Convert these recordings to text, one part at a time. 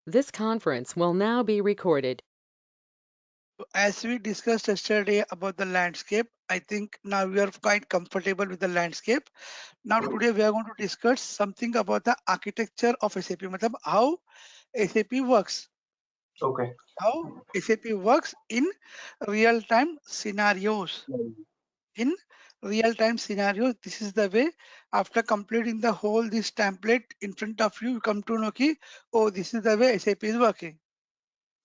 This conference will now be recorded. As we discussed yesterday about the landscape, I think now we are quite comfortable with the landscape. Now today we are going to discuss something about the architecture of SAP, matlab how SAP works, Okay. how SAP works in real-time scenarios. In real-time scenarios, this is the way. After completing the whole this template in front of you, you come to know ki, oh, this is the way SAP is working.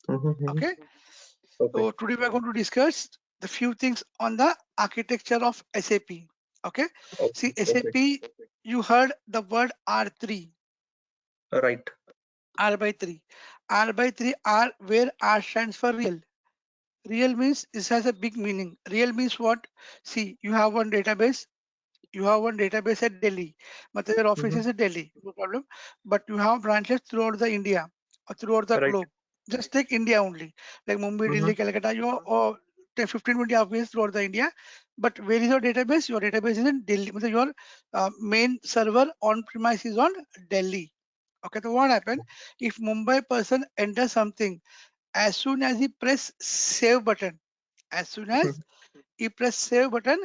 Mm-hmm. Okay. Okay. So today we are going to discuss the few things on the architecture of SAP. Okay. See, Okay. SAP, you heard the word R3, Right. R by 3. R by 3, R, where R stands for real. Real means this has a big meaning. Real means what? See, you have one database. You have one database at Delhi. But your office Mm-hmm. is at Delhi, no problem. But you have branches throughout the India or throughout the Right. globe. Just take India only, like Mumbai, Mm-hmm. Delhi, Calcutta. You have 10, 15, 20 offices throughout the India. But where is your database? Your database is in Delhi. Your main server on premise is on Delhi. Okay, so what happened? If Mumbai person enters something, as soon as he press save button, as soon as you press save button,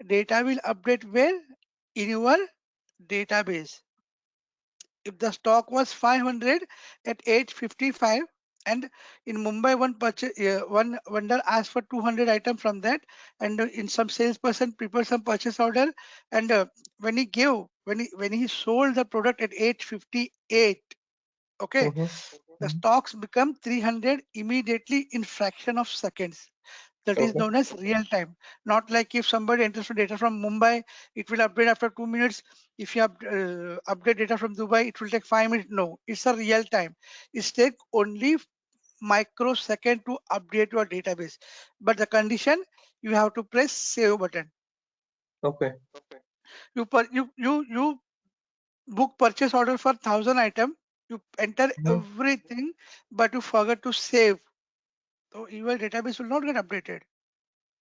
data will update where? In your database. If the stock was 500 at 855 and in Mumbai one vendor asked for 200 items from that, and in some salesperson prepared some purchase order, and when he gave when he sold the product at 858, okay, the Mm-hmm. stocks become 300 immediately in fraction of seconds. That is Okay. known as real time. Not like if somebody enters the data from Mumbai, it will update after 2 minutes. If you update data from Dubai, it will take 5 minutes. No, it's a real time. It takes only microsecond to update your database. But the condition, you have to press save button. Okay. You book purchase order for 1,000 item. You enter Mm-hmm. everything, but you forget to save. So your database will not get updated.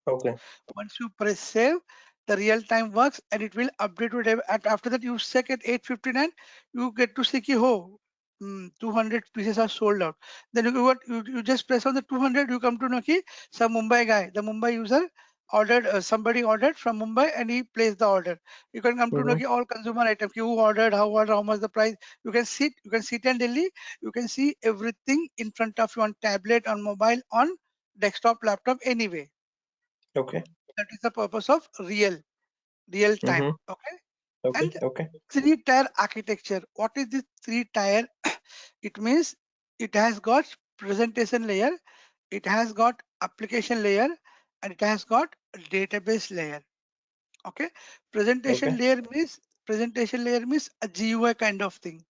Okay. Once you press save, the real time works and it will update to after that you check at 8:59, you get to see ki, oh, 200 pieces are sold out. Then you just press on the 200, you come to know ki some Mumbai guy, the Mumbai user ordered, somebody ordered from Mumbai and he placed the order. You can come to know Mm-hmm. ki all consumer items, ki who ordered, how much the price. You can sit in Delhi, you can see everything in front of you on tablet, on mobile, on desktop, laptop, anyway. Okay. That is the purpose of real time. Mm-hmm. Okay. Okay. And Okay. three-tier architecture. What is this three-tier? It means it has got presentation layer, it has got application layer, and it has got a database layer. Okay. Okay. Presentation layer means a GUI kind of thing.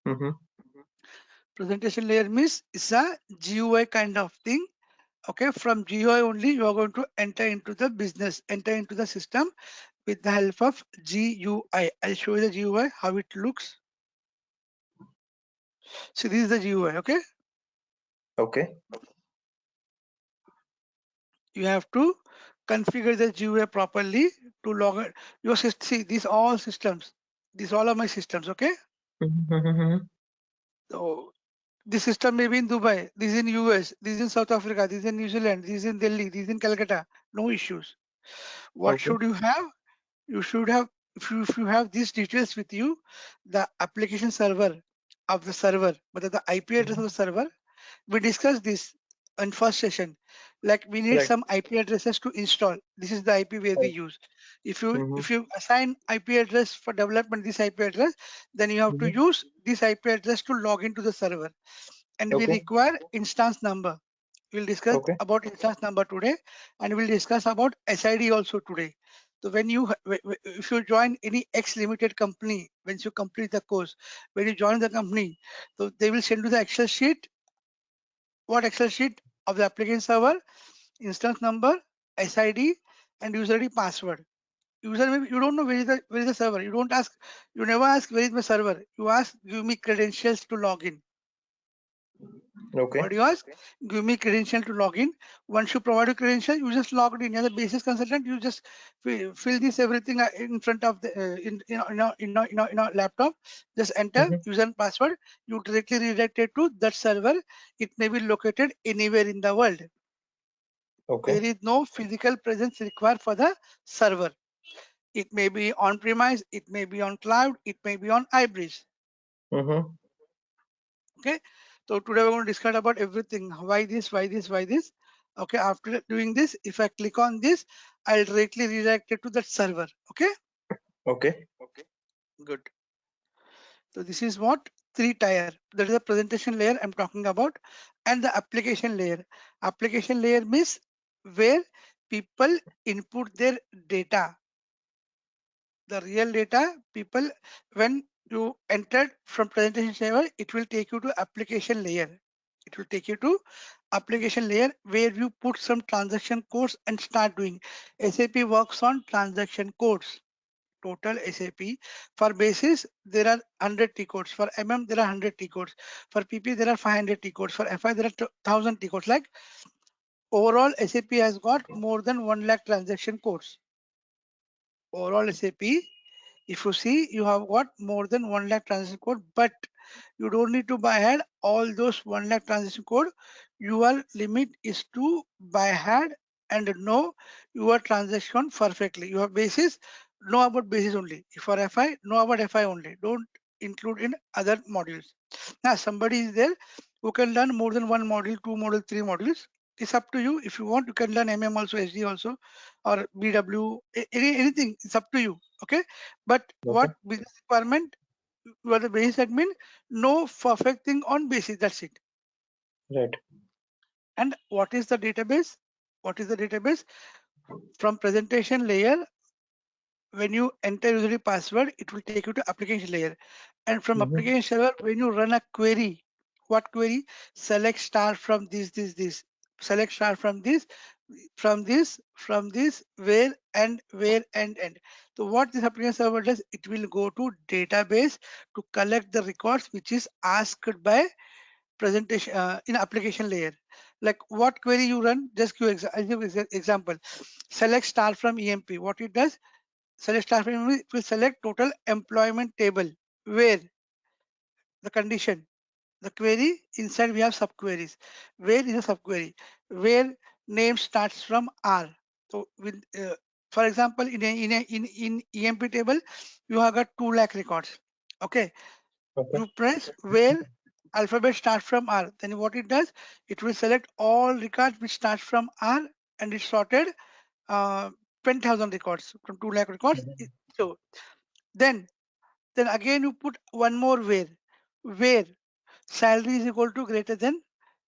Mm-hmm. Presentation layer means it's a GUI kind of thing. Okay, from GUI only you are going to enter into the business, enter into the system with the help of GUI. I'll show you the GUI, how it looks. So this is the GUI, okay? Okay. You have to configure the GUI properly to log in. Your system, see, these all systems, these all are my systems, okay? Mm-hmm. So this system may be in Dubai, this is in US, this is in South Africa, this is in New Zealand, this is in Delhi, this is in Calcutta, no issues. What Okay. should you have? You should have, if you have these details with you, the application server of the server, but the IP address of the server, we discussed this in first session. Like we need Right. some IP addresses to install. This is the IP where we Right. use. If you Mm-hmm. if you assign IP address for development, this IP address, then you have to Mm-hmm. use this IP address to log into the server. And we Okay. require instance number. We'll discuss Okay. about instance number today, and we'll discuss about SID also today. So when if you join any X limited company, once you complete the course, when you join the company, so they will send you the Excel sheet. What Excel sheet of the application server, instance number, SID, and user ID password. User, maybe you don't know where is the server. You never ask where is my server. You ask, give me credentials to log in. Okay. What do you ask? Give me credential to log in. Once you provide a credential, you just logged in. As a basis consultant, you just fill this everything in front of the in a laptop. Just enter user and password. You directly redirect it to that server. It may be located anywhere in the world. Okay. There is no physical presence required for the server. It may be on premise, it may be on cloud, it may be on iBridge. Okay, so today we're going to discuss about everything. Why this, why this, why this. Okay, after doing this, if I click on this, I'll directly redirect it to that server. Okay, Okay. good. So this is what 3-tier. That is a presentation layer I'm talking about, and the application layer. Application layer means where people input their data. The real data, people, when you entered from presentation server, it will take you to application layer. It will take you to application layer where you put some transaction codes and start doing. SAP works on transaction codes. Total SAP for basis there are 100 T codes. For there are 100 T codes. For PP there are 500 T codes. For FI there are 1000 T codes. Like overall SAP has got more than 1 lakh transaction codes. Overall SAP, if you see, you have got more than 1 lakh transaction code, but you don't need to buy ahead all those 1 lakh transaction code. Your limit is to buy ahead and know your transaction perfectly. Your basis, know about basis only. If for FI, know about FI only. Don't include in other modules. Now somebody is there who can learn more than one module, two module, three modules. It's up to you. If you want, you can learn also, SD also, or BW, anything. It's up to you. Okay. But what business requirement? You are the basis admin. No perfect thing on basis. That's it. Right. And what is the database? What is the database? From presentation layer, when you enter user password, it will take you to application layer. And from application server, when you run a query, what query? Select star from this. Select star from this, where and where and end. So what this application server does, it will go to database to collect the records which is asked by presentation in application layer. Like what query you run, just I'll give example. Select star from EMP. What it does, select star from EMP, it will select total employment table where the condition, the query, inside we have subqueries. Where is a subquery? Where name starts from R. So with for example, in EMP table, you have got 2 lakh records. Okay. Okay. You press where alphabet starts from R. Then what it does, it will select all records which starts from R, and it's sorted 20,000 records from 2 lakh records. So then again you put one more where salary is equal to greater than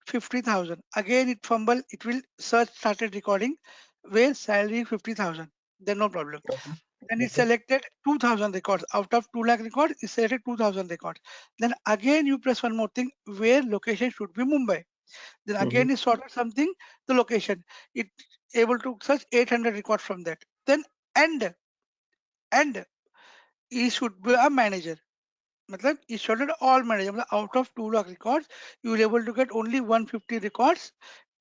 50,000. Again it fumble, it will search started recording where salary is 50,000. Then no problem. Then it selected 2,000 records. Out of 2 lakh records, it selected 2,000 records. Then again you press one more thing where location should be Mumbai. Then again it sorted something, the location. It able to search 800 records from that. Then and he should be a manager. मतलब he sorted all manager. मतलब out of 2 lakh records, you will able to get only 150 records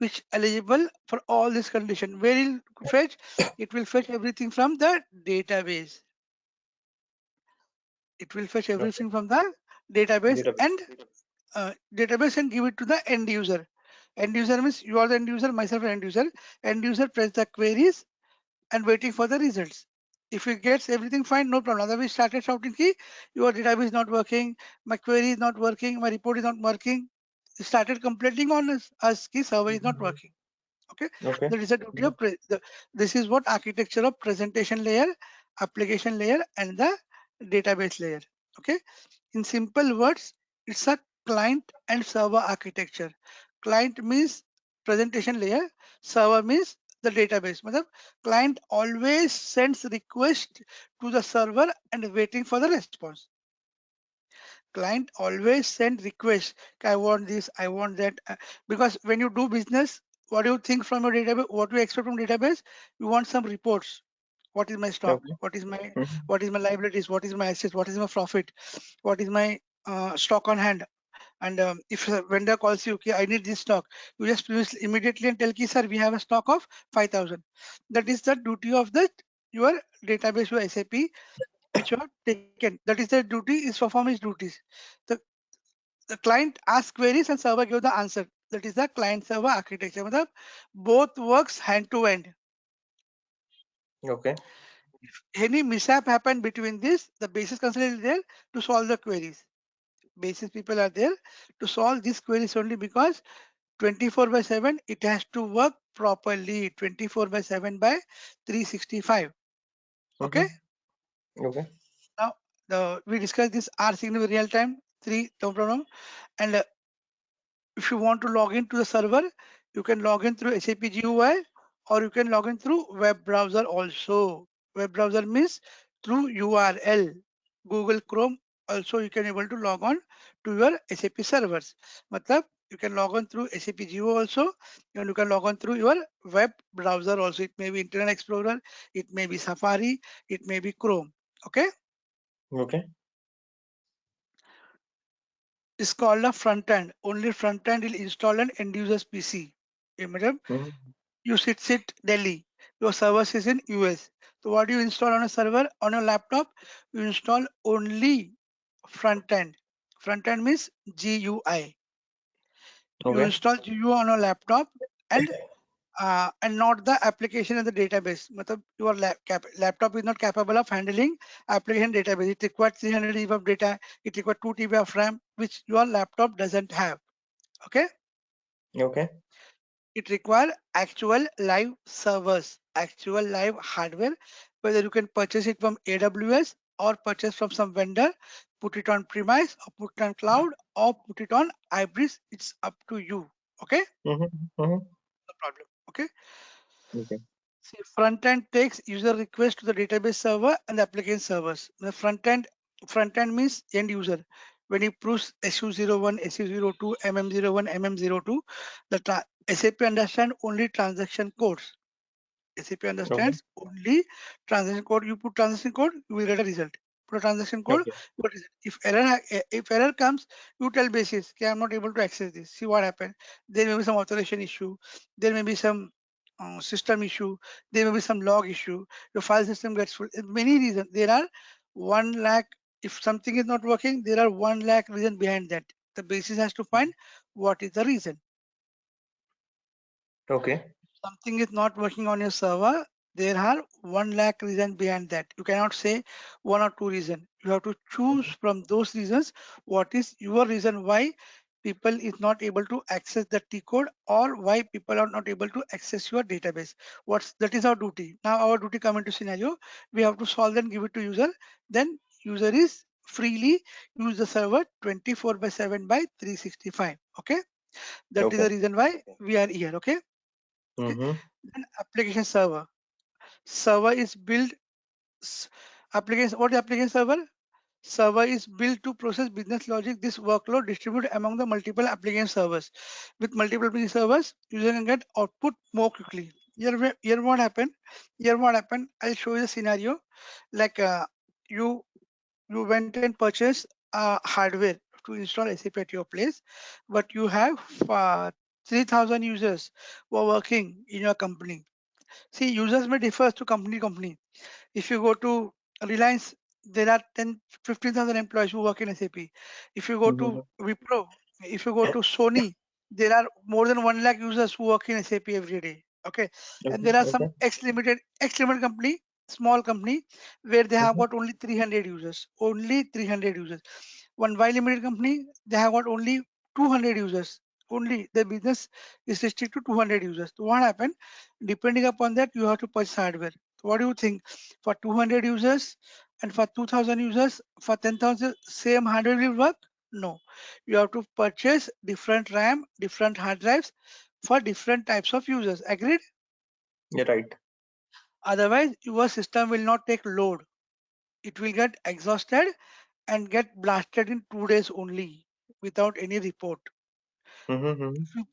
which eligible for all this condition. Where it will fetch? It will fetch everything from the database. It will fetch everything from the database and give it to the end user. End user means you are the end user, myself an end user. End user press the queries and waiting for the results. If it gets everything fine, no problem. Otherwise, started shouting, "Ki, your database is not working, my query is not working, my report is not working." Started complaining on us, ki server is not working. Okay, Okay. that is the duty of this is what architecture of presentation layer, application layer, and the database layer. Okay, in simple words, it's a client and server architecture. Client means presentation layer, server means the database. मतलब client always sends request to the server and waiting for the response. Client always send requests. I want this, I want that. Because when you do business, what do you think from your database? What do you expect from database? You want some reports. What is my stock? Okay. What is my liabilities? What is my assets? What is my profit? What is my stock on hand? And if a vendor calls you, okay, I need this stock, you just produce immediately and tell, ki, sir, we have a stock of 5,000. That is the duty of the your database, your SAP, which you have taken. That is the duty, is perform its duties. The, the client asks queries and server give the answer. That is the client server architecture. Matlab, both works hand to hand. Okay. Any mishap happened between this, the basis consultant is there to solve the queries. Basis people are there to solve these queries only, because 24/7 it has to work properly, 24/7 by 365. Okay. Okay. Now we discussed this R signal real time 3, no problem. And if you want to log into the server, you can log in through SAP GUI, or you can log in through web browser also. Web browser means through URL. Google Chrome also you can able to log on to your SAP servers. Matlab, you can log on through SAP GUI also, and you can log on through your web browser also. It may be Internet Explorer, it may be Safari, it may be Chrome. Okay. Okay. It's called a front end. Only front end will install an end user's PC. Okay, madam? Mhm. You sit Delhi. Your server is in US. So what do you install on a server on your laptop? You install only front end. Front end means GUI. You Okay. install GUI on your laptop, and not the application and the database. Matlab your laptop is not capable of handling application database. It requires 300 GB of data. It requires 2 TB of RAM, which your laptop doesn't have. Okay. Okay. It requires actual live servers, actual live hardware, whether you can purchase it from AWS or purchase from some vendor, put it on premise or put it on cloud or put it on hybrid. It's up to you. Okay. Mm-hmm. No problem. Okay. Okay. See, front end takes user request to the database server and the application servers. The front end means end user. When you push SU01, SU02, MM01, MM02, the SAP understand only transaction codes. SAP Okay. understands only transaction code. You put transaction code, you will get a result. Put a transaction code, Okay. you get a result. If error comes, you tell basis, okay, I'm not able to access this. See what happened. There may be some authorization issue. There may be some system issue. There may be some log issue. Your file system gets full. Many reasons. There are 1 lakh. If something is not working, there are 1 lakh reason behind that. The basis has to find what is the reason. Okay. Something is not working on your server, there are 1 lakh reasons behind that. You cannot say one or two reasons. You have to choose from those reasons what is your reason why people is not able to access the T code, or why people are not able to access your database. That is our duty. Now our duty come into scenario. We have to solve and give it to user. Then user is freely use the server 24/7 by 365. Okay. That is Okay. the reason why we are here. Okay. Okay. Mm-hmm. Then application server. Server is built. s- Application. What is application server? Server is built to process business logic. This workload distributed among the multiple application servers. With multiple application servers, user can get output more quickly. Here what happened? Here what happened? I'll show you a scenario. Like you you went and purchased hardware to install SAP at your place, but you have 3,000 users who are working in your company. See, users may differ to company. If you go to Reliance, there are 10, 15,000 employees who work in SAP. If you go to Mm-hmm. Wipro, if you go to Sony, there are more than 1 lakh users who work in SAP every day. Okay. And Okay. there are some Okay. X limited company, small company, where they have Mm-hmm. got only 300 users. Only 300 users. One Y limited company, they have got only 200 users. Only the business is restricted to 200 users. So what happened? Depending upon that, you have to purchase hardware. So what do you think? For 200 users and for 2000 users, for 10,000, same hardware will work? No. You have to purchase different RAM, different hard drives for different types of users. Agreed? Yeah, right. Otherwise, your system will not take load. It will get exhausted and get blasted in 2 days only without any report. Mm-hmm. If you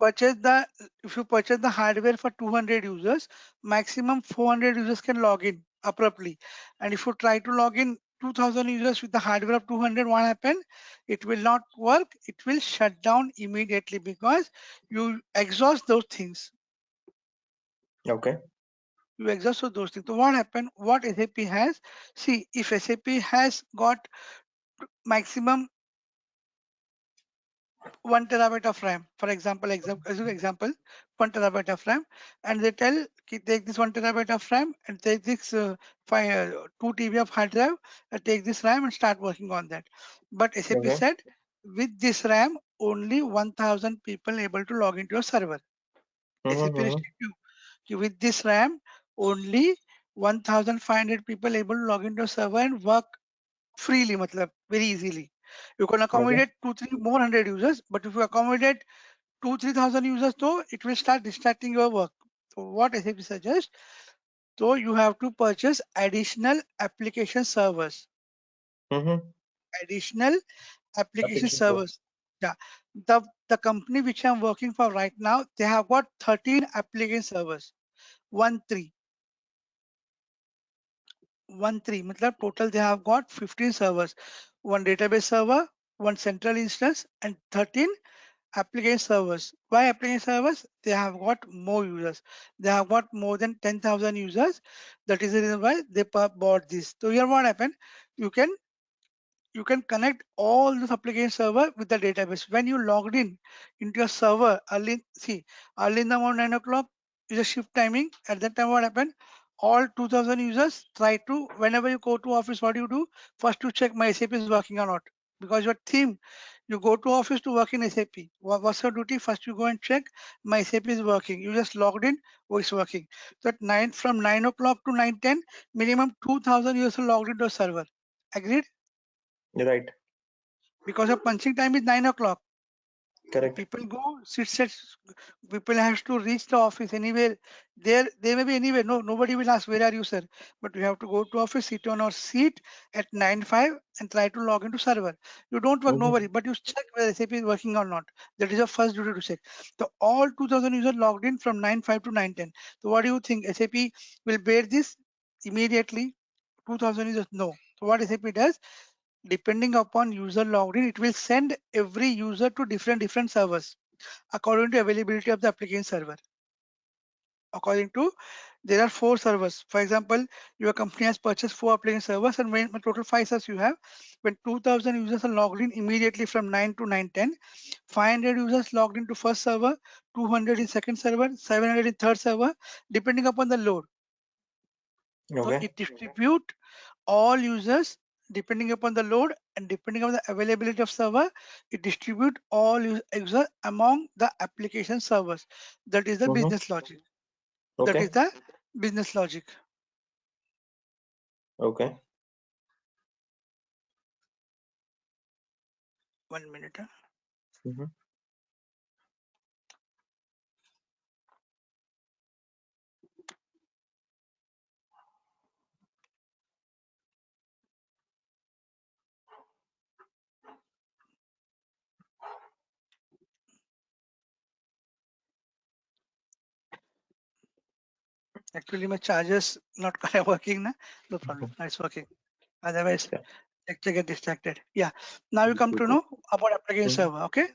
purchase the hardware for 200 users, maximum 400 users can log in abruptly. And if you try to log in 2000 users with the hardware of 200, what happen? It will not work. It will shut down immediately because you exhaust those things. Okay. You exhaust those things. So what happened? What SAP has? See, if SAP has got maximum 1 terabyte of RAM, for example, as an example, 1 terabyte of RAM, and they tell, take this 1 terabyte of RAM and take this 2 TB of hard drive, and take this RAM and start working on that. But SAP Okay. said, with this RAM, only 1000 people able to log into your server. SAP restrict you. With this RAM, only 1500 people able to log into your server and work freely, matlab, very easily. You can accommodate 2-3 more users, but if you accommodate 2-3,000 users, though, it will start distracting your work. So what SAP suggests, so you have to purchase additional application servers. Additional application servers. Yeah. The company which I'm working for right now, they have got 13 application servers. 13. Matlab total they have got 15 servers. One database server, one central instance, and 13 application servers. Why application servers? They have got more users. They have got more than 10,000 users. That is the reason why they bought this. So here what happened? You can connect all this application server with the database. When you logged in into your server early in the morning 9 o'clock is a shift timing. At that time, what happened? All 2000 users try to, whenever you go to office, what do you do? First to check my SAP is working or not. Because your theme, you go to office to work in SAP. What's your duty? First you go and check my SAP is working. You just logged in, oh, it's working. So at from 9 o'clock to 9:10, minimum 2000 users logged into a server. Agreed? Right. Because of punching time is 9 o'clock. Correct. People go, people have to reach the office anywhere. They may be anywhere. No, nobody will ask, where are you, sir? But we have to go to office, sit on our seat at 9:05 and try to log into server. You don't work, no worry, but you check whether SAP is working or not. That is your first duty to check. So all 2000 users logged in from 9:05 to 9:10. So what do you think? SAP will bear this immediately? 2000 users? No. So what SAP does? Depending upon user logged in, it will send every user to different servers according to availability of the application server. According to, there are 4 servers. For example, your company has purchased 4 application servers, and when total 5 servers you have, when 2000 users are logged in immediately from 9 to 9:10, 500 users logged into first server, 200 in second server, 700 in third server, depending upon the load. So it distribute all users depending upon the load and depending on the availability of server. It distribute all users among the application servers. That is the business logic. That is the business logic. Okay. 1 minute. Actually, my chargers not working. No problem. It's working. Otherwise, lecture get distracted. Yeah. Now you come to know about application server. Okay.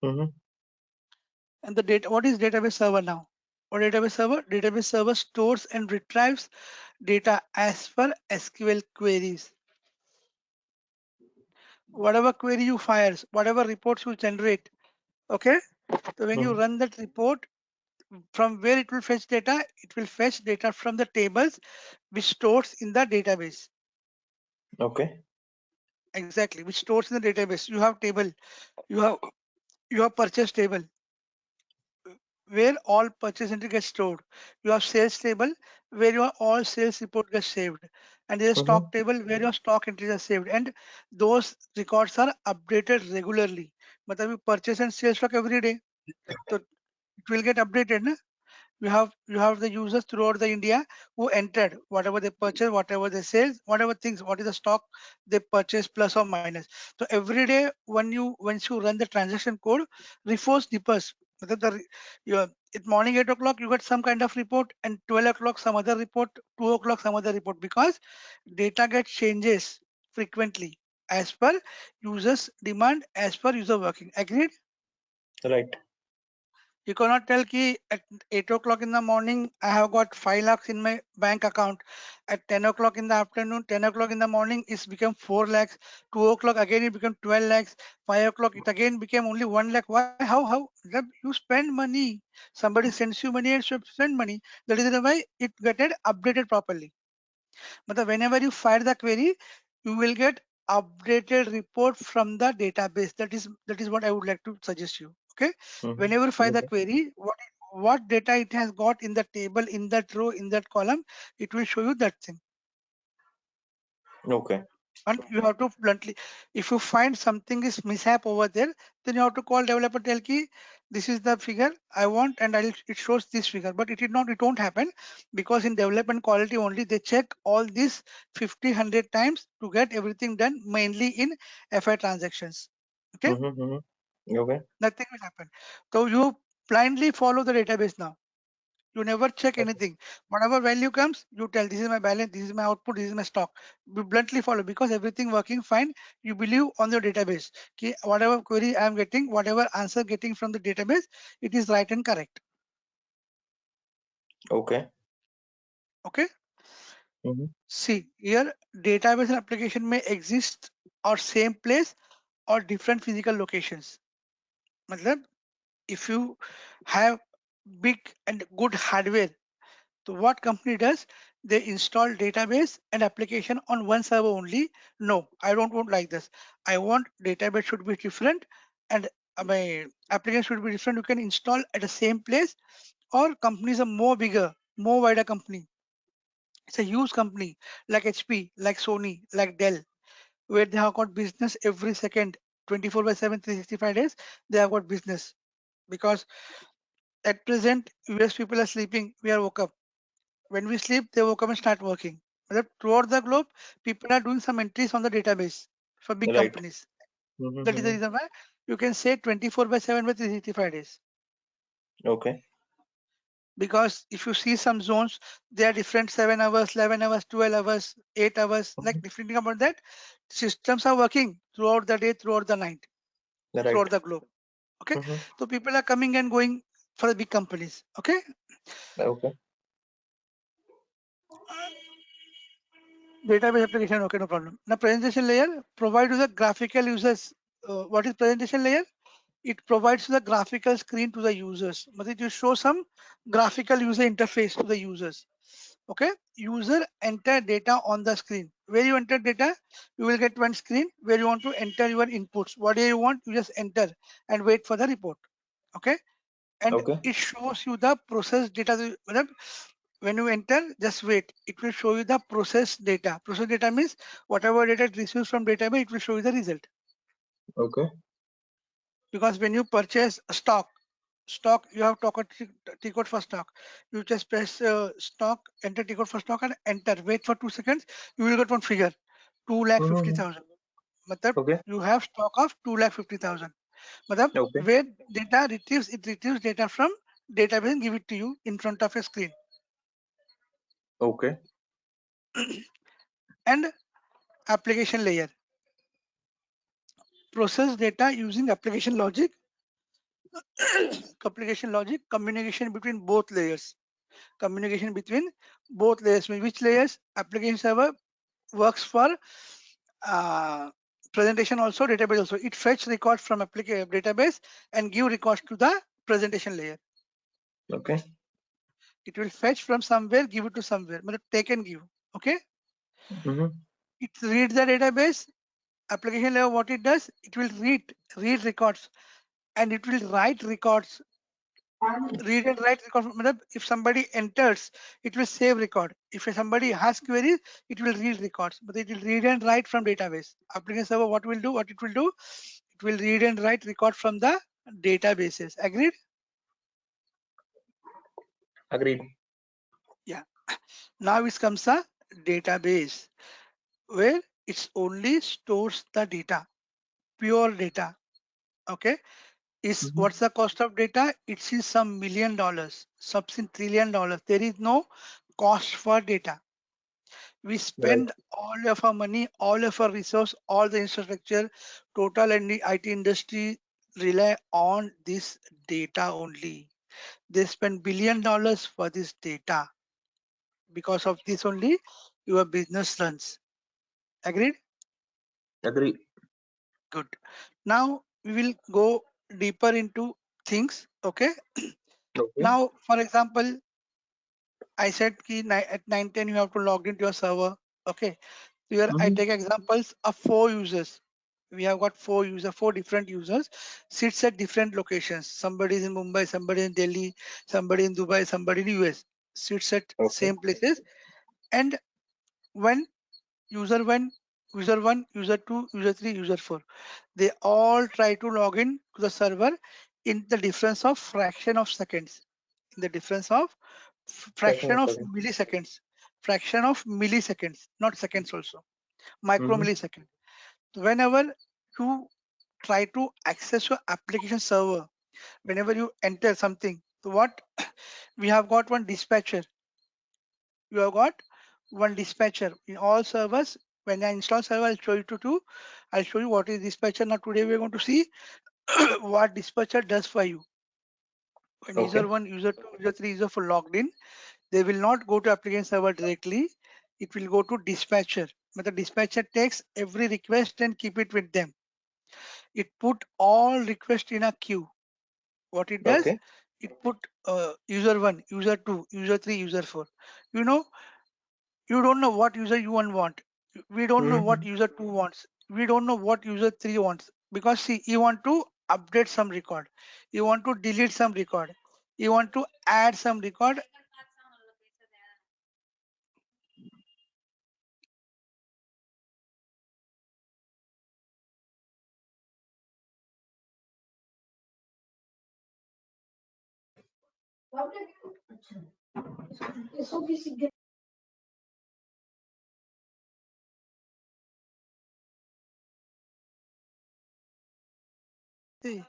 And the data. What is database server now? What database server? Database server stores and retrieves data as per SQL queries. Whatever query you fires, whatever reports you generate. Okay. So when you run that report, from where it will fetch data, it will fetch data from the tables which stores in the database. Okay. Exactly, which stores in the database. You have table, you have purchase table where all purchase entry gets stored. You have sales table where your all sales report gets saved. And there's a stock table where your stock entries are saved. And those records are updated regularly. But you purchase and sales stock every day. So it will get updated. Na? You have the users throughout the India who entered whatever they purchase, whatever they sell, whatever things, what is the stock they purchase plus or minus. So every day once you run the transaction code, reforce differs. At morning 8 o'clock you get some kind of report, and 12 o'clock some other report, 2 o'clock some other report, because data gets changes frequently as per users demand, as per user working. Agreed? Right. You cannot tell ki at 8 o'clock in the morning, I have got 5 lakhs in my bank account. At 10 o'clock in the afternoon, 10 o'clock in the morning, it's become 4 lakhs. 2 o'clock again, it become 12 lakhs. 5 o'clock, it again became only 1 lakh. Why? How? You spend money. Somebody sends you money and you spend money. That is the why it get updated properly. But whenever you fire the query, you will get updated report from the database. That is what I would like to suggest you. Okay. Mhm. Whenever you fire the Okay. query, what data it has got in the table, in that row, in that column, it will show you that thing. Okay. And you have to bluntly, if you find something is mishap over there, then you have to call developer, tell ki this is the figure I want and it shows this figure. But it won't happen, because in development quality only they check all these 50, 100 times to get everything done, mainly in FI transactions. Okay, Okay. nothing will happen. So you blindly follow the database now. You never check Okay. anything. Whatever value comes, you tell this is my balance, this is my output, this is my stock. You bluntly follow, because everything working fine. You believe on your database. Ki whatever query I am getting, whatever answer getting from the database, it is right and correct. Okay. Okay. Mhm. See here, database and application may exist or same place or different physical locations. Matlab, if you have big and good hardware, so what company does? They install database and application on one server only. No, I don't want like this. I want database should be different and my application should be different. You can install at the same place, or companies are more bigger, more wider company. It's a huge company like HP, like Sony, like Dell, where they have got business every second, 24 by 7, 365 days. They have got business, because at present US people are sleeping. We are woke up. When we sleep, they woke up and start working. But throughout the globe, people are doing some entries on the database for big Right. companies. That is the Mhm. reason why you can say 24 by 7 by 365 days. Okay. Because if you see some zones, they are different 7 hours, 11 hours, 12 hours, 8 hours, like different thing about that. Systems are working throughout the day, throughout the night, Right. throughout the globe. Okay. Mhm. So people are coming and going for the big companies. Okay. Okay. Database application, okay, no problem. Now presentation layer provide you the graphical users. What is presentation layer? It provides the graphical screen to the users. But it will show some graphical user interface to the users. Okay, user enter data on the screen. Where you enter data, you will get one screen where you want to enter your inputs. What do you want? You just enter and wait for the report. Okay, and Okay. it shows you the process data. When you enter, just wait. It will show you the process data. Process data means whatever data it receives from database, it will show you the result. Okay. Because when you purchase a stock, you have T code for stock. You just press stock, enter T code for stock and enter. Wait for 2 seconds. You will get one figure, 2,50,000. Matlab, Okay. you have stock of 2,50,000. Matlab, Okay. where data retrieves, it retrieves data from database and give it to you in front of a screen. Okay. And application layer. Process data using application logic, communication between both layers. Communication between both layers. Which layers? Application server works for uh, presentation also, database also. It fetch records from database and give records to the presentation layer. Okay. It will fetch from somewhere, give it to somewhere. Take and give. Okay. Mhm. It reads the database. Application layer, what it does, it will read records, and it will write records. Read and write record. If somebody enters, it will save record. If somebody has queries, it will read records, but it will read and write from database. Application server, what it will do, it will read and write record from the databases. Agreed? Agreed. Yeah. Now it comes a database where it's only stores the data, pure data. Okay. Is Mhm. what's the cost of data? It's in some $1 million, some in $1 trillion. There is no cost for data. We spend all of our money, all of our resource, all the infrastructure, total and the IT industry rely on this data only. They spend $1 billion for this data. Because of this only, your business runs. Agreed? Agree. Good. Now we will go deeper into things. Okay. Okay. Now, for example, I said at 9:10 you have to log into your server. Okay. Here I Mhm. take examples of 4 users. We have got 4 users, 4 different users, sits at different locations. Somebody is in Mumbai, somebody in Delhi, somebody in Dubai, somebody in US. Sits at Okay. same places. And when user one, user one, user two, user three, user four, they all try to log in to the server in the difference of fraction of seconds. In the difference of Fraction fraction of of second. milliseconds. Fraction of milliseconds, not seconds also. Micro Mhm. millisecond. Whenever you try to access your application server, whenever you enter something, so what we have got one dispatcher. You have got one dispatcher in all servers. When I install server, I'll show you to two. I'll show you what is dispatcher. Now today we're going to see what dispatcher does for you. When Okay. user one, user two, user three, user four logged in, they will not go to application server directly. It will go to dispatcher. But the dispatcher takes every request and keep it with them. It put all requests in a queue. What it does, Okay. it put user one, user two, user three, user four. You know, you don't know what user you one want. We don't know what Mhm. user two wants. We don't know what user three wants. Because see, you want to update some record. You want to delete some record. You want to add some record. See,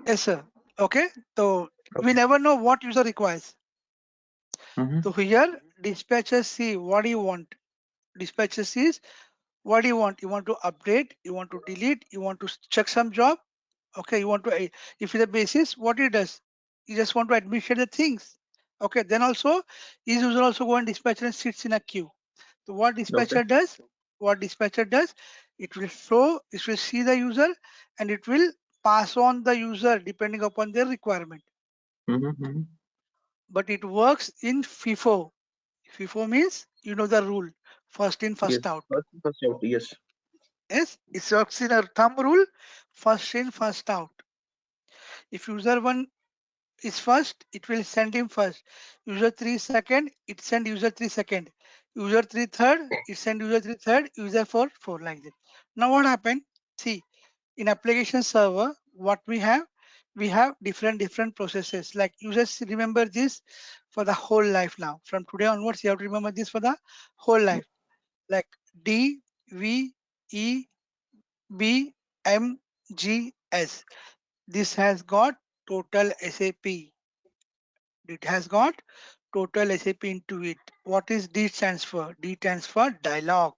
yes, sir. Okay. So we Okay. never know what user requires. Mhm. So here dispatcher see what do you want. Dispatcher sees what do you want. You want to update, you want to delete, you want to check some job. Okay, you want to if it's a basis, what it does, you just want to administrate the things. Okay, then also each user also go and dispatcher and sits in a queue. So what Okay. dispatcher does, it will flow, it will see the user and it will pass on the user depending upon their requirement. Mhm. Mhm. But it works in FIFO. FIFO means you know the rule, first in Yes. first out. First out. Yes. Yes, it works in a thumb rule, first in first out. If user one is first, it will send him first. User 3 second, it send user 3 second. User 3 third, it send user 3 third, user 4 4 like that. Now what happened? See, in application server, what we have different processes. Like you just remember this for the whole life now. From today onwards, you have to remember this for the whole life. Like D, V, E, B, M, G, S. This has got total SAP. It has got total SAP into it. What is D stands for? D stands for dialogue.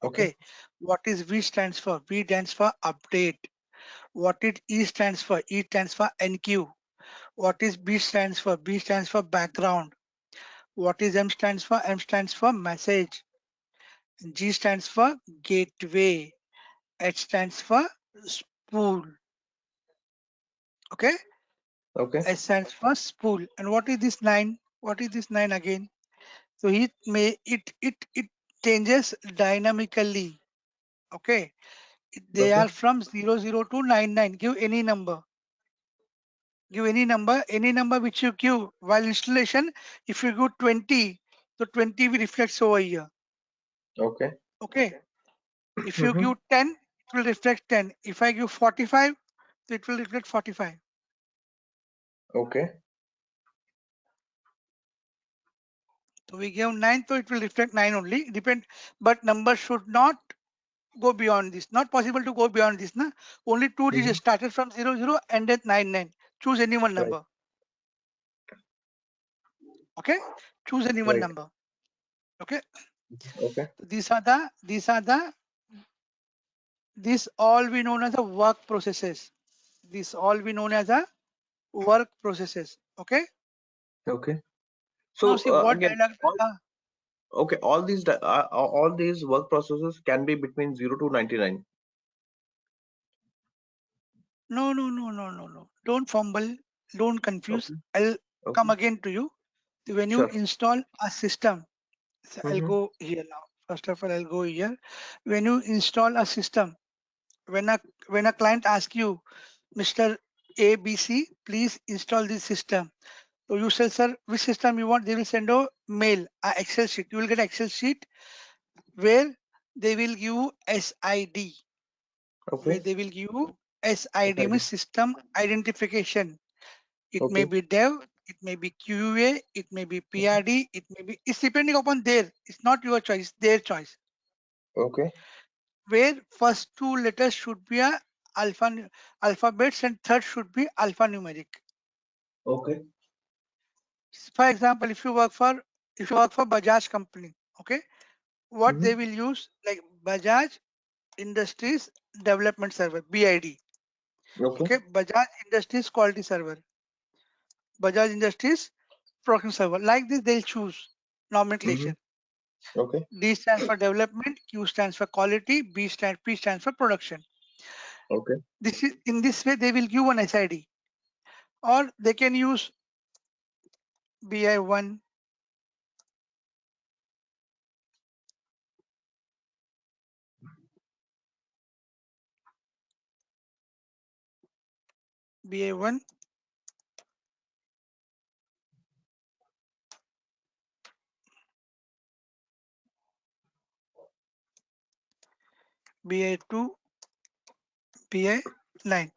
Okay. Okay. What is V stands for? V stands for update. What is E stands for? E stands for NQ. What is B stands for? B stands for background. What is M stands for? M stands for message. G stands for gateway. H stands for spool. Okay. Okay. S stands for spool. And what is this 9? What is this 9 again? So it changes dynamically. Okay. They Okay. are from 00 to 99. Give any number. Give any number which you give while installation. If you give 20, so 20 will reflects over here. Okay. Okay. If you Mhm. give 10, it will reflect 10. If I give 45, so it will reflect 45. Okay. So we give 9, so it will reflect 9 only. Depend, but number should not go beyond this. Not possible to go beyond this. Na? Only two digits started from 00, ended 99. Choose any one Right. number. Okay, choose any one Right. number. Okay, Okay. these are the this all we known as the work processes. This all we known as a work processes. Okay. Okay. Now So see what again, dialog. okay, all these work processes can be between 0 to 99. No, no, no, no, no, no. Don't fumble. Don't confuse. Okay. I'll come Okay. again to you. When you Sure. install a system, so I'll Mm-hmm. go here now. First of all, I'll go here. When you install a system, when a client asks you, Mr. ABC, please install this system. So you say, sir, which system you want? They will send a mail, a Excel sheet. You will get Excel sheet where they will give you SID. Where Okay. they will give you SID SID. means system identification. It may Okay. be dev, it may be QA, it may be PRD, it may be, it's depending upon their, it's not your choice, their choice. Okay. Where first two letters should be a alphabets and third should be alphanumeric. Okay. For example, if you work for Bajaj company, okay, what they Mm-hmm. will use like Bajaj Industries Development Server, BID. Okay. Okay, Bajaj Industries Quality Server, Bajaj Industries Production Server. Like this, they'll choose Mm-hmm. nomenclature. Okay. D stands for development, Q stands for quality, P stands for production. Okay. This is in this way they will give one SID, or they can use BI1, BI1, BI2, BI9.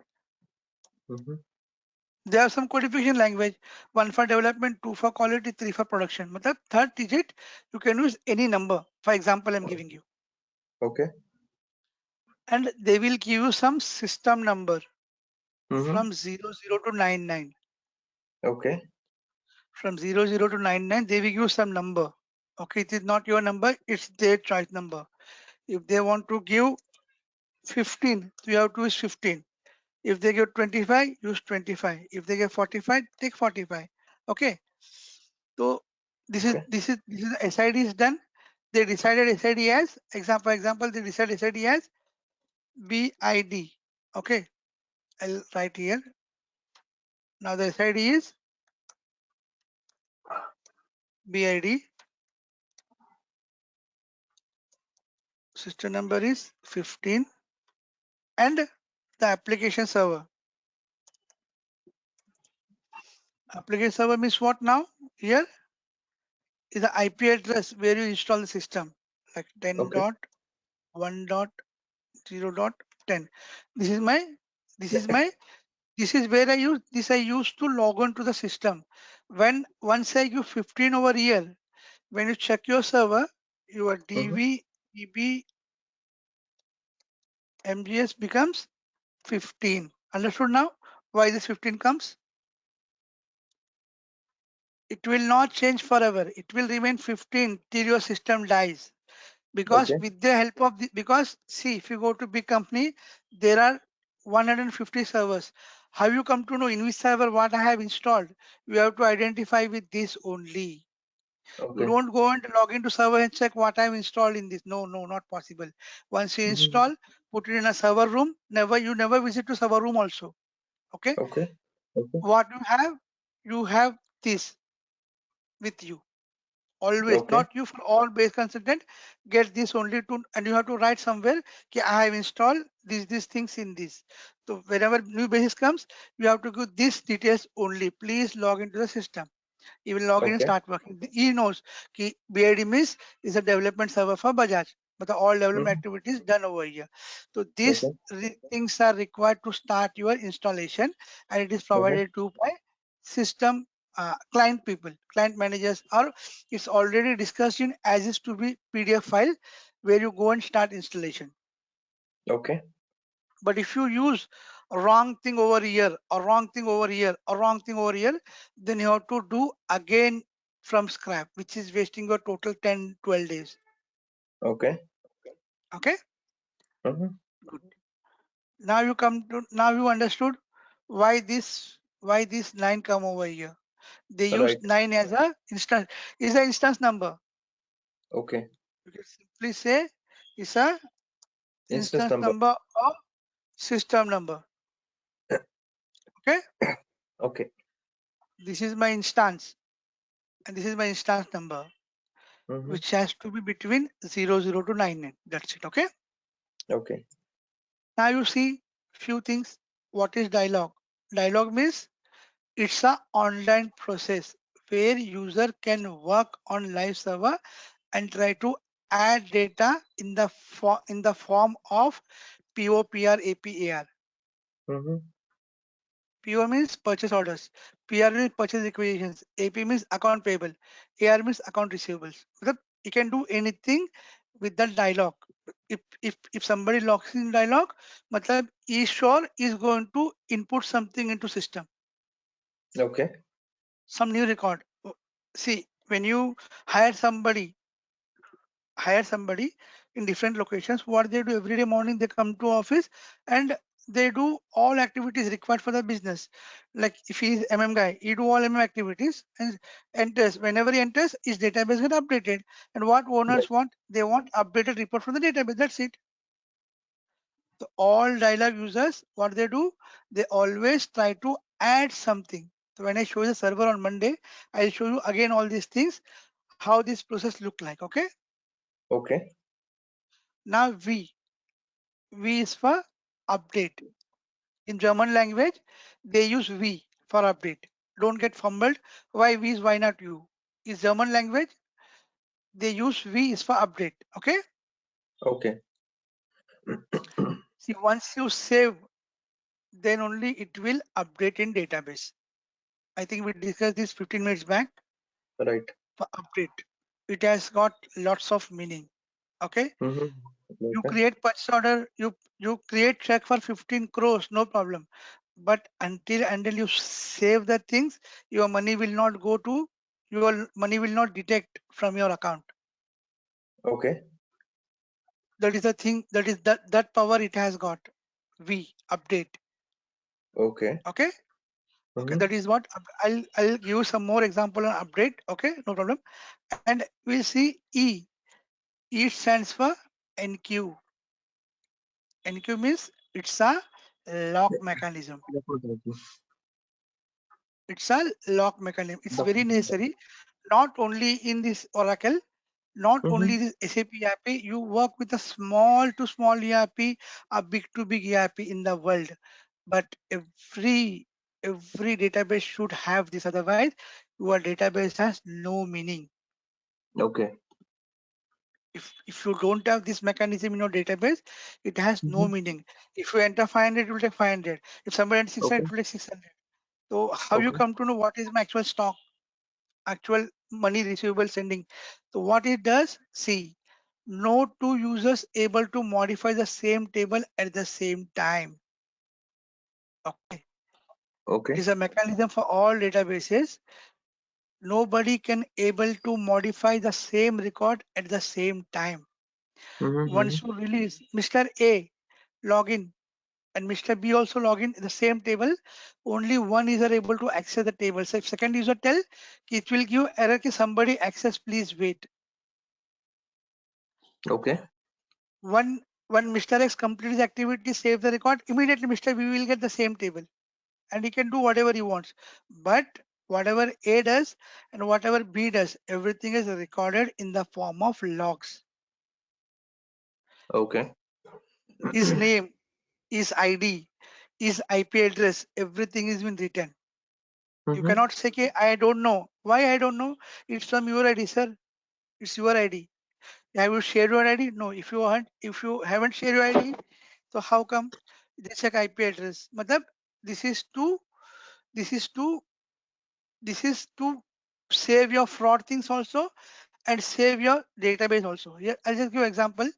Mm-hmm. There are some codification language, one for development, two for quality, three for production. Matlab third digit, you can use any number. For example, I'm giving you. Okay. And they will give you some system number Mm-hmm. from 00 to 99. Okay. From 00 to 99, they will give you some number. Okay, it is not your number, it's their choice number. If they want to give 15, so you have to use 15. If they give 25, use 25. If they give 45, take 45. Okay. So this is Okay. this is this is SID is done. They decided SID as example. They decided SID as BID. Okay, I'll write here. Now the SID is BID. System number is 15, and the application server. Application server means what now? Here is the IP address where you install the system, like Okay. 10.1.0.10. This is my this is my this is where I used to log on to the system. When once I give 15 over here, when you check your server, your Mm-hmm. DV, EB, MGS becomes 15. Understood now? Why this 15 comes? It will not change forever. It will remain 15 till your system dies. Because Okay. with the help of because see, if you go to big company, there are 150 servers. How you come to know in which server what I have installed? You have to identify with this only. You Okay. don't go and log into server and check what I've installed in this. No, no, not possible. Once you Mm-hmm. install, put it in a server room. You never visit to server room also. Okay. Okay. Okay. What you have this with you. Always, Okay. not you for all base consultant, get this only to, and you have to write somewhere, okay, I have installed these things in this. So whenever new basis comes, you have to give these details only. Please log into the system. He will log in and Okay. start working. He knows कि BID means is a development server for Bajaj, but all development Mm-hmm. activities done over here. So these Okay. things are required to start your installation, and it is Okay. provided to by system client people, client managers, or it's already discussed in as is to be PDF file where you go and start installation. Okay. But if you use a wrong thing over here, or wrong thing over here, or wrong thing over here, then you have to do again from scrap, which is wasting your total 10, 12 days. Okay. Okay. Mm-hmm. Good. Now you understood why this line come over here. They use Right. 9 as a instance, is an instance number. Okay. You can simply say it's a Instance instance number. number or system number. Okay. Okay. This is my instance and this is my instance number, Mm-hmm. which has to be between 00 to 99. That's it. Okay. Okay. Now you see few things. What is dialogue? Dialogue means it's a online process where user can work on live server and try to add data in the form of POPR APAR. Mm-hmm. PO means purchase orders, PR means purchase requisitions, AP means account payable, AR means account receivables. Because you can do anything with that dialogue. If somebody logs in dialogue, matlab eShore is going to input something into system, Okay. some new record. See, when you hire somebody, in different locations, what they do every day morning, they come to office and they do all activities required for the business. Like if he is guy, he do all activities and enters. Whenever he enters, his database get updated. And what Right. owners want, they want updated report from the database. That's it. So all dialog users, what they do, they always try to add something. So when I show you the server on Monday, I'll show you again all these things, how this process look like. Okay. Okay. Now V is for update. In German language, they use V for update. Don't get fumbled. Why V is why not U? In German language, they use V is for update. Okay. Okay. See, once you save, then only it will update in database. I think we discussed this 15 minutes back Right. for update. It has got lots of meaning. Okay. Mm-hmm. You Okay. create purchase order, you create check for 15 crores, no problem. But until you save the things, your money will not go to, your money will not detect from your account. Okay. That is the thing, that power it has got. V update. Okay. Okay. Okay, Mm-hmm. that is what I'll give you some more example on update. Okay, no problem. And we'll see E. E stands for NQ. NQ means it's a lock mechanism. It's a lock mechanism. It's very necessary, not only in this Oracle, not Mm-hmm. only this SAP ERP, you work with a small to small ERP, a big to big ERP in the world. But every database should have this, otherwise your database has no meaning. Okay. If you don't have this mechanism in your database, it has no Mm-hmm. meaning. If you enter 500, it will take 500. If somebody enters 600, Okay. it will take 600. So how you Okay. come to know what is my actual stock, actual money receivable sending? So what it does, see, no two users able to modify the same table at the same time. Okay. It Okay. is a mechanism for all databases. Nobody can able to modify the same record at the same time. Mm-hmm. Once you release Mr. A login and Mr. B also login in the same table, only one user able to access the table. So if second user tell, it will give error ki somebody access, please wait. Okay. When Mr. X completes the activity, save the record, immediately Mr. B will get the same table and he can do whatever he wants. But whatever A does and whatever B does, everything is recorded in the form of logs. Okay. His name, his ID, his IP address, everything is been written. You Mm-hmm. cannot say, "Ki, I don't know." Why I don't know? It's from your ID, sir. It's your ID. Have you shared your ID? No. If you haven't shared your ID, so how come they check IP address? Matlab, this is to this is to this is to save your fraud things also and save your database also. Yeah, I'll just give example.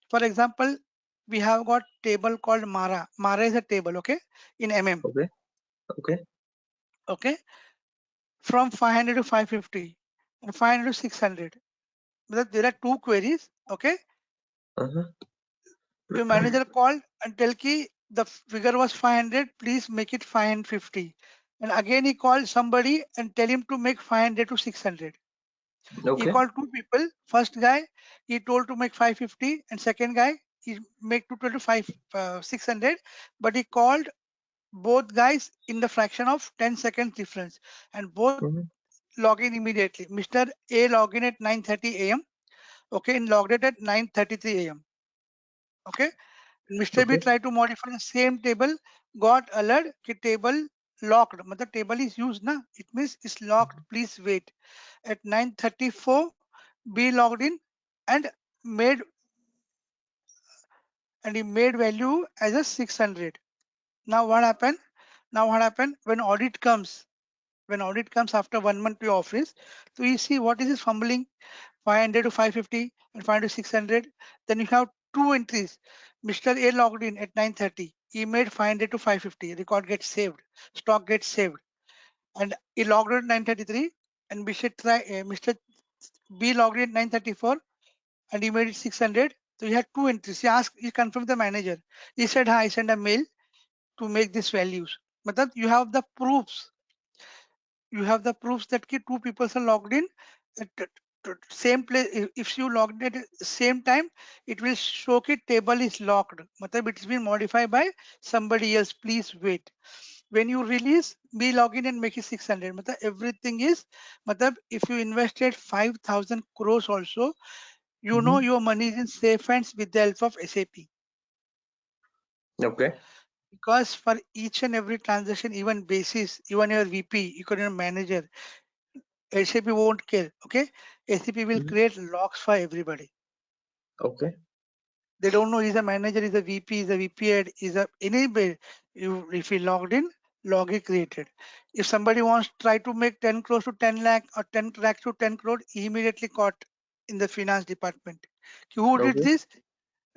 For example, we have got table called Mara. Mara is a table, okay, in MM, Okay. Okay. okay, from 500 to 550 and 500 to 600. But there are two queries, okay. Uh-huh. Your manager called and tell ki the figure was 500, please make it 550. And again he called somebody and tell him to make 500 to 600. He Okay. called two people. First guy, he told to make 550, and second guy, he make 225 600. But he called both guys in the fraction of 10 seconds difference, and both Mhm. log in immediately. Mr. A log in at 9:30 a.m. Okay, and logged it at 9:33 a.m. Okay, Mr. B Okay. tried to modify the same table, got alert कि table locked. मतलब table is used ना, it means it's locked. Please wait. At 9:34, B logged in and made he made value as a 600. Now what happened? Now what happened when audit comes? When audit comes after 1 month to your office, so you see what is this fumbling 500 to 550 and 500 to 600. Then you have two entries. Mr. A logged in at 9:30. He made 500 to 550. Record gets saved. Stock gets saved. And he logged in at 9:33. And Mr. B logged in at 9:34 and he made it 600. So he had two entries. He confirmed the manager. He said, "Hi, I sent a mail to make these values." But you have the proofs. You have the proofs that two people are logged in at same place. If you logged in at the same time, it will show that table is locked. Matlab it's been modified by somebody else. Please wait. When you release, be login and make it 600. Matlab everything is. Matlab if you invested 5,000 crores also, you know Mhm. your money is in safe hands with the help of SAP. Okay. Because for each and every transaction, even basis, even your VP, you can your manager, SAP won't care. Okay, SAP will Mhm. create locks for everybody. Okay. They don't know he's a manager, he's a VP, he's a VP head, is a anybody. You if he logged in, log is created. If somebody wants try to make 10 crores to 10 lakh or 10 lakh to 10 crore, he immediately caught in the finance department. Who did Okay. this?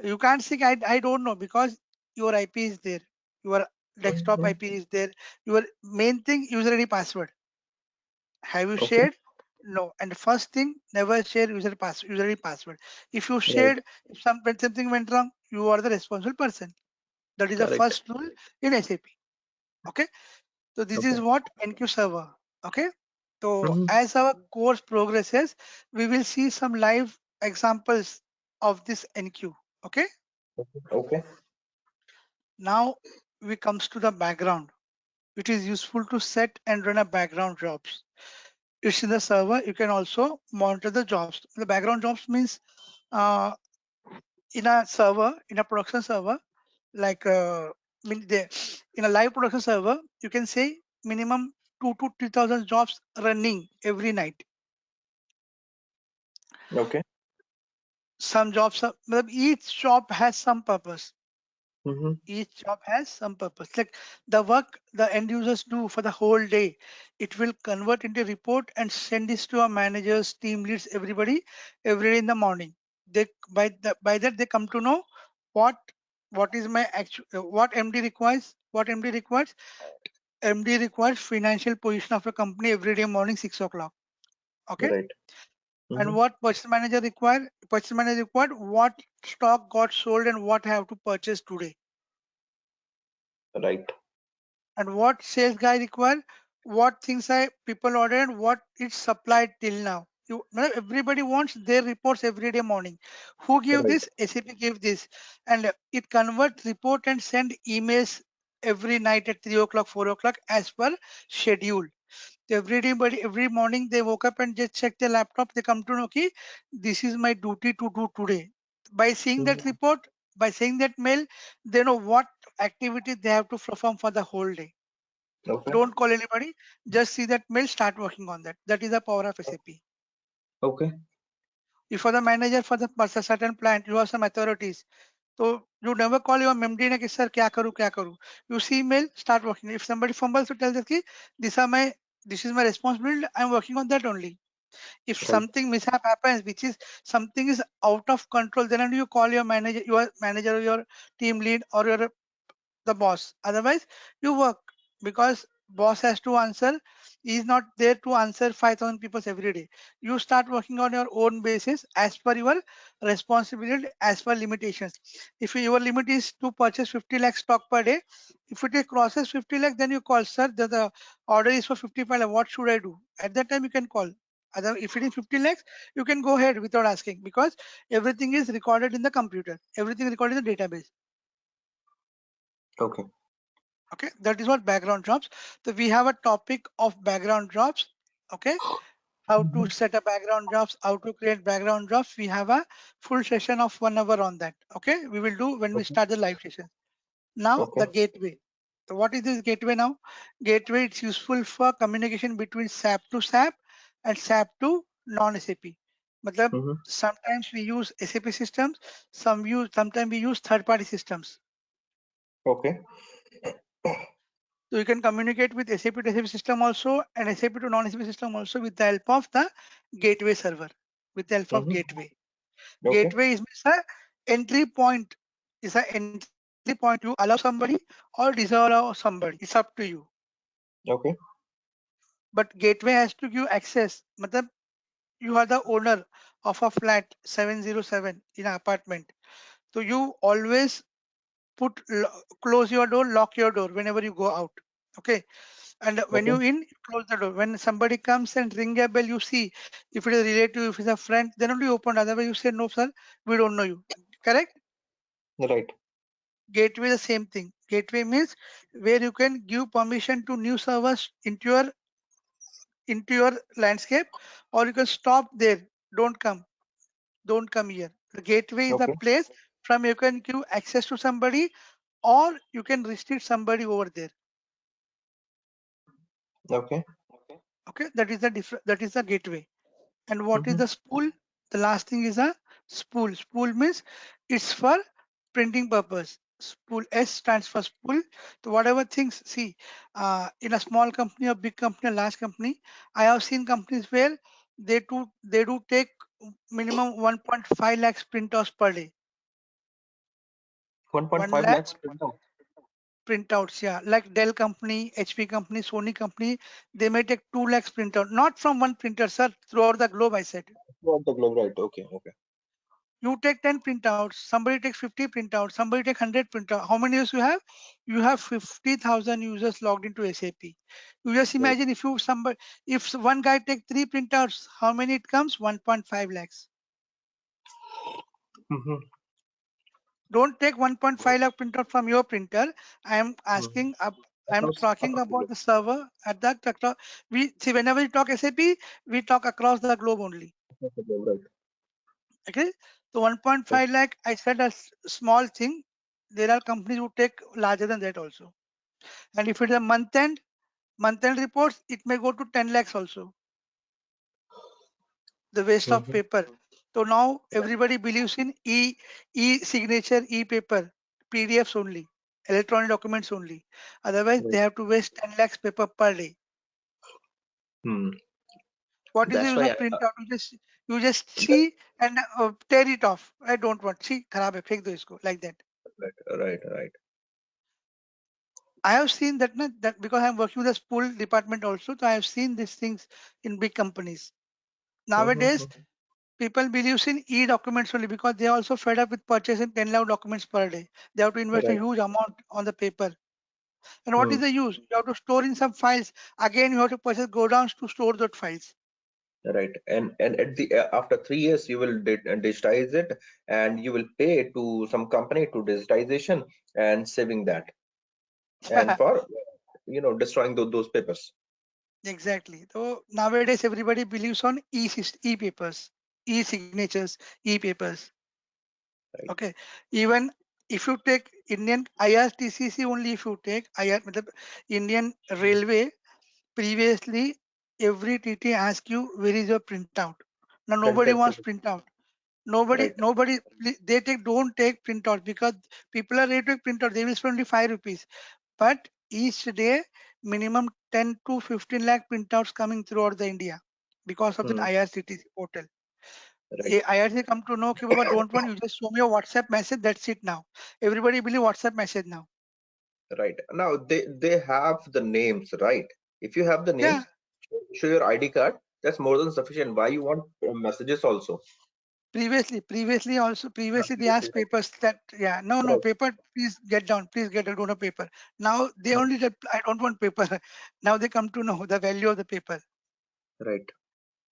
You can't say I don't know because your IP is there, your desktop Mhm. IP is there, your main thing user ID password. Have you Okay. shared? No. And the first thing, never share user ID password. If you Right. shared, if something went wrong, you are the responsible person. That is the Correct. first rule in SAP. Okay. So this is Okay. what NQ server. Okay. So Mhm. as our course progresses, we will see some live examples of this NQ. Okay. Okay. Now we comes to the background. It is useful to set and run a background jobs. It's in the server. You can also monitor the jobs. The background jobs means uh, in a server, in a production server, like in a live production server, you can say minimum 2 to 3,000 jobs running every night. Okay. Some jobs, each job has some purpose. Mhm. Each job has some purpose. Like the work the end users do for the whole day, it will convert into a report and send this to our managers, team leads, everybody, every day in the morning. They by that they come to know what what is my actual what MD requires. What MD requires? MD requires financial position of a company every day morning 6 o'clock. Okay. Right. And Mhm. what purchase manager required? Purchase manager required what stock got sold and what I have to purchase today. Right. And what sales guy require, what things I people ordered, what it's supplied till now. Everybody wants their reports every day morning. Who give Right. this? SAP give this, and it convert report and send emails every night at 3 o'clock, 4 o'clock as per schedule. Everybody every morning they woke up and just check their laptop. They come to know, okay, this is my duty to do today. By seeing that Mhm. report, by seeing that mail, they know what activity they have to perform for the whole day. Okay. Don't call anybody. Just see that mail, start working on that. That is the power of SAP. Okay. If for the manager for the certain plant, you have some authorities. So you never call your MD कि sir क्या करूँ क्या करूँ. You see mail, start working. If somebody fumbles to tell that कि this is my responsibility, I'm working on that only. If Right. something mishap happens, which is something is out of control, then only you call your manager or your team lead or your the boss. Otherwise, you work because boss has to answer. He is not there to answer 5,000 people every day. You start working on your own basis as per your responsibility, as per limitations. If your limit is to purchase 50 lakh stock per day, if it crosses 50 lakh, then you call, sir, the order is for 55 lakh. What should I do? At that time, you can call. Other, if it is 50 lakhs, you can go ahead without asking because everything is recorded in the computer. Everything is recorded in the database. Okay. Okay, that is what background jobs. So we have a topic of background jobs. Okay, how to set up background jobs, how to create background jobs. We have a full session of 1 hour on that. Okay, we will do when we Okay. start the live session. Now Okay. the gateway. So what is this gateway now? Gateway, it's useful for communication between SAP to SAP and SAP to non-SAP. Matlab, Mm-hmm. sometimes we use SAP systems, sometimes we use third-party systems. Okay. So you can communicate with SAP to SAP system also and SAP to non-SAP system also with the help of the gateway server, with the help of Mm-hmm. gateway. Okay. Gateway is a entry point, is an entry point to allow somebody or disallow somebody. It's up to you. Okay. But gateway has to give access. Matlab, you are the owner of a flat 707 in an apartment. So you always close your door, lock your door whenever you go out. Okay. And when Okay. you in, you close the door. When somebody comes and ring a bell, you see if it is a relative, if it's a friend, then only open. Otherwise, you say, no, sir, we don't know you. Correct? Right. Gateway, the same thing. Gateway means where you can give permission to new servers into your landscape, or you can stop there. Don't come. Don't come here. The gateway is the Okay. place from you can give access to somebody, or you can restrict somebody over there. Okay. Okay, that is the that is the gateway. And what is Mm-hmm. the spool? The last thing is a spool. Spool means it's for printing purpose. Spool, S stands for spool. So whatever things, see, in a small company or big company or large company, I have seen companies where they do take minimum 1.5 lakhs printouts per day. 1 1.5 lakh lakhs printout. printouts, yeah. Like Dell company, HP company, Sony company, they may take 2 lakhs printout, not from one printer, sir, throughout the globe, I said. Throughout the globe. Right. Okay. Okay. You take 10 printouts, somebody takes 50 printouts, somebody take 100 printouts. How many users you have? You have 50,000 users logged into SAP. You just Right. imagine if one guy take 3 printouts, how many it comes? 1.5 lakhs. Mm-hmm. Don't take 1.5 lakh printout from your printer. I am Mm-hmm. asking up. I'm Across talking the about globe. the server at that. We see whenever we talk SAP, we talk across the globe only. Across the globe. Right. Okay. So Right. 1.5 lakh, I said a small thing. There are companies who take larger than that also. And if it's a month end reports, it may go to 10 lakhs also. The waste of Mm-hmm. paper. So now everybody believes in e-signature, e-paper, PDFs only, electronic documents only. Otherwise, they Right. have to waste 10 lakhs paper per day. Hmm. What is the That's use why of printout? You just see and tear it off. I don't want. See, kharab hai, फेंक दो इसको, like that. right. Right. I have seen that, that because I'm working with the school department also, so I have seen these things in big companies. Mm-hmm. Nowadays, people believes in e-documents only because they are also fed up with purchasing 10 lakh documents per day. They have to invest a Right. huge amount on the paper. And what Hmm. is the use? You have to store in some files. Again, you have to purchase go downs to store those files. Right. And at the after 3 years, you will digitize it, and you will pay to some company to digitization and saving that, and for destroying those papers. Exactly. So nowadays, everybody believes on e-papers, e-signatures, e-papers. Right. Okay. Even if you take Indian IRTCC only, if you take matlab Indian Railway, previously every TT asks you where is your printout. Now nobody Printed wants paper. printout. Nobody, Right. nobody, they don't take printout because people are ready to take printout. They will spend only 5 rupees. But each day, minimum 10 to 15 lakh printouts coming throughout the India. because of that IRCTC portal. Right. IRCTC come to know, okay, Baba, don't want you just show me a WhatsApp message. That's it now. Everybody believe WhatsApp message now. Right. Now they have the names, right? If you have the Yeah. names, show your ID card. That's more than sufficient. Why you want messages also? Previously they asked papers that, yeah, no, Right. paper, please get down, don't have paper. Now they only I don't want paper. Now they come to know the value of the paper. Right.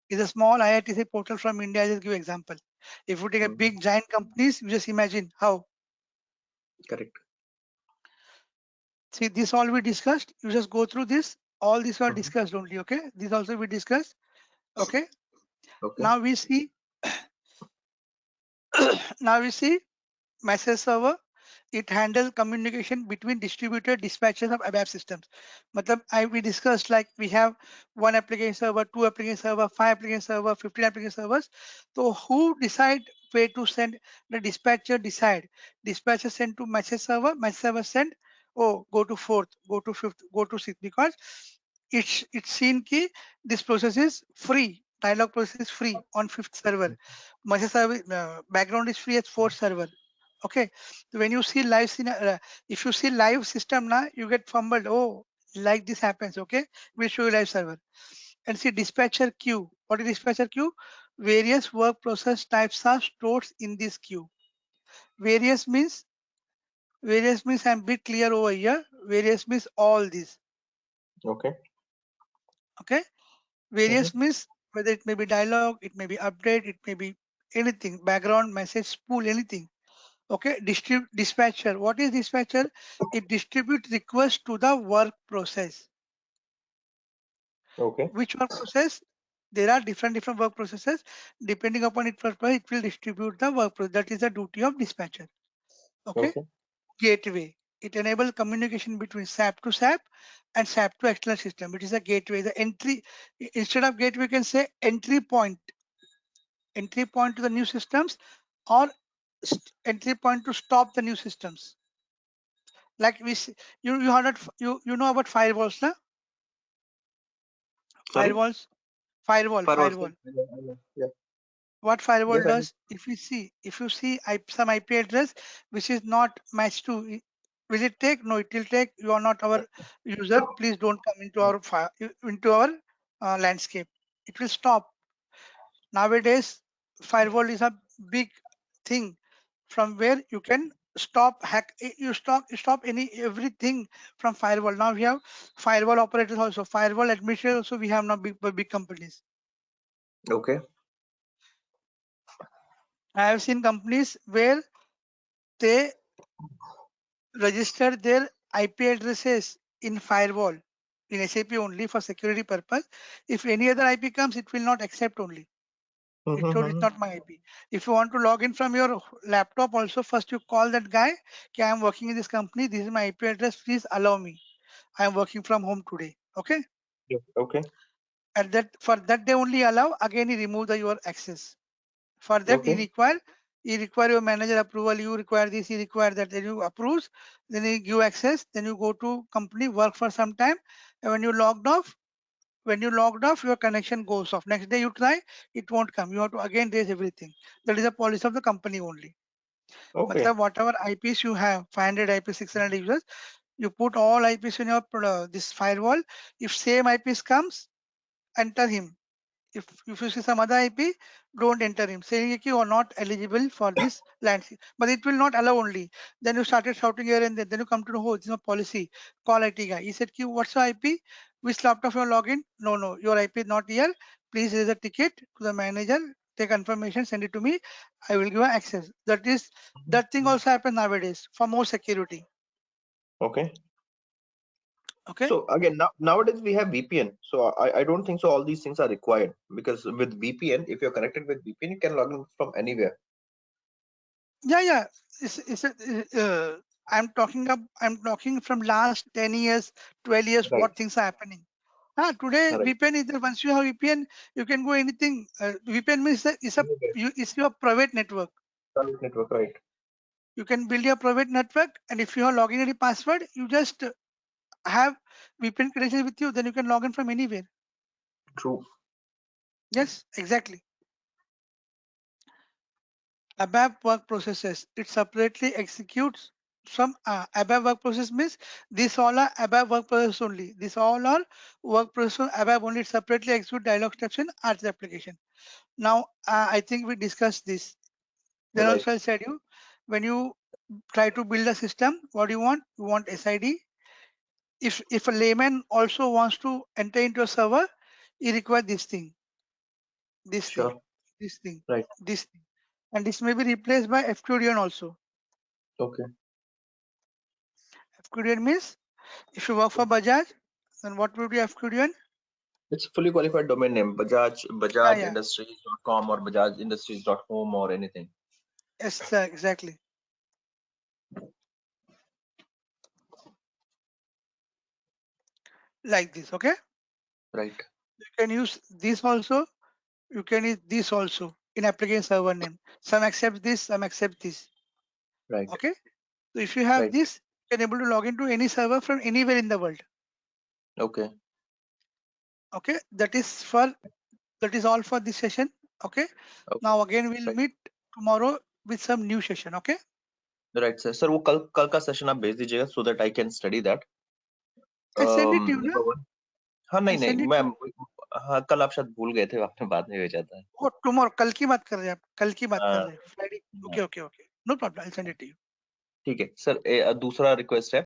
Is a small IRTC portal from India. I just give example. If you take a big giant companies, you just imagine how. Correct. See, this all we discussed. You just go through this. All these are discussed only. Okay. This also we discussed. Okay. Okay. Now we see. Now we see message server. It handles communication between distributed dispatchers of ABAP systems. Matlab, we discussed like we have one application server, two application server, 5 application server, 15 application servers. So who decide where to send? The dispatcher decide. Dispatcher send to message server send, oh, go to fourth, go to fifth, go to sixth, because it's seen key this process is free. Dialog process is free on fifth server. Message server background is free at fourth server. Okay, so when you see live if you see live system now, you get fumbled. Oh, like this happens. Okay, we'll show you live server and see dispatcher queue. What is dispatcher queue? Various work process types are stored in this queue. Various means I'm bit clear over here. Various means all these. Okay. Okay, various means whether it may be dialogue, it may be update, it may be anything, background message spool, anything. Okay, dispatcher. What is dispatcher? It distributes requests to the work process. Okay. Which work process? There are different work processes. Depending upon its purpose, it will distribute the work process. That is the duty of dispatcher. Okay. Okay. Gateway. It enables communication between SAP to SAP and SAP to external system. It is a gateway. The entry, instead of gateway, we can say entry point to the new systems, or entry point to stop the new systems. Like you heard it, you know about firewalls, na? Sorry. Firewall. Yeah. What firewall Yes, I know. does? If you see some IP address which is not matched to, will it take? No, it will take. You are not our user. Please don't come into our landscape. It will stop. Nowadays, firewall is a big thing from where you can stop you stop everything from firewall. Now we have firewall operators also, firewall administrators also. We have now big companies. Okay. I have seen companies where they register their IP addresses in firewall in SAP only for security purpose. If any other IP comes, it will not accept only. It told it's not my IP. If you want to log in from your laptop also, first you call that guy. Okay, I'm working in this company. This is my IP address. Please allow me. I am working from home today. Okay. Okay. And for that they only allow. Again, he remove your access. For that, Okay. he require your manager approval. You require this. He require that. Then you approves. Then he give access. Then you go to company, work for some time. And when you logged off, your connection goes off. Next day you try, it won't come. You have to again raise everything. That is a policy of the company only. Okay. Matlab, whatever IPs you have, 500 IPs, 600 users, you put all IPs in your this firewall. If same IPs comes, enter him. If you see some other IP, don't enter him, saying that you are not eligible for this landscape. But it will not allow only. Then you started shouting here and there. Then you come to know, oh, this is a policy. Call IT guy. He said, what's your IP? Which laptop you login? No, your IP is not here. Please raise a ticket to the manager. Take confirmation, send it to me. I will give you access. That thing also happens nowadays for more security. Okay. Okay. So again, nowadays we have VPN. So I don't think so all these things are required, because with VPN, if you're connected with VPN, you can log in from anywhere. Yeah. I'm talking from last 10 years, 12 years, Right. what things are happening. Today Right. VPN is there. Once you have VPN, you can go anything. VPN means that it's your private network. Private network, right? You can build your private network, and if you have login ID password, you just have VPN credentials with you. Then you can log in from anywhere. True. Yes, exactly. Above work processes, it separately executes some above work process means this all are above work process only. This all are work process above only. It separately execute dialog steps in Arch application. Now I think we discussed this. Then Right. also I said you when you try to build a system, what do you want? You want SID. If a layman also wants to enter into a server, he requires this thing, this thing, Sure. this thing, Right. this thing, and this may be replaced by FQDN also. Okay. FQDN means if you work for Bajaj, then what would be FQDN? It's fully qualified domain name. Bajaj Yeah. Industries.com or Bajaj Industries.home or anything. Yes, sir, exactly. Like this, okay? Right. You can use this also. You can use this also in application server name. Some accept this, some accept this. Right. Okay. So if you have Right. this, you can able to log into any server from anywhere in the world. Okay. Okay. That is all for this session. Okay. Okay. Now again we'll Right. meet tomorrow with some new session. Okay. Right, sir. Sir, वो कल का session आप भेज दीजिएगा so that I can study that. I send it to you, Number na? one. हाँ I नहीं send नहीं it. Ma'am हाँ कल आप शायद भूल गए थे आपने बाद में भेजा था. Oh, tomorrow. कल की बात कर रहे हैं आप. कल की बात कर हाँ, रहे हैं. Friday. हाँ, Okay. No problem. I'll send it to you. ठीक है सर. दूसरा रिक्वेस्ट है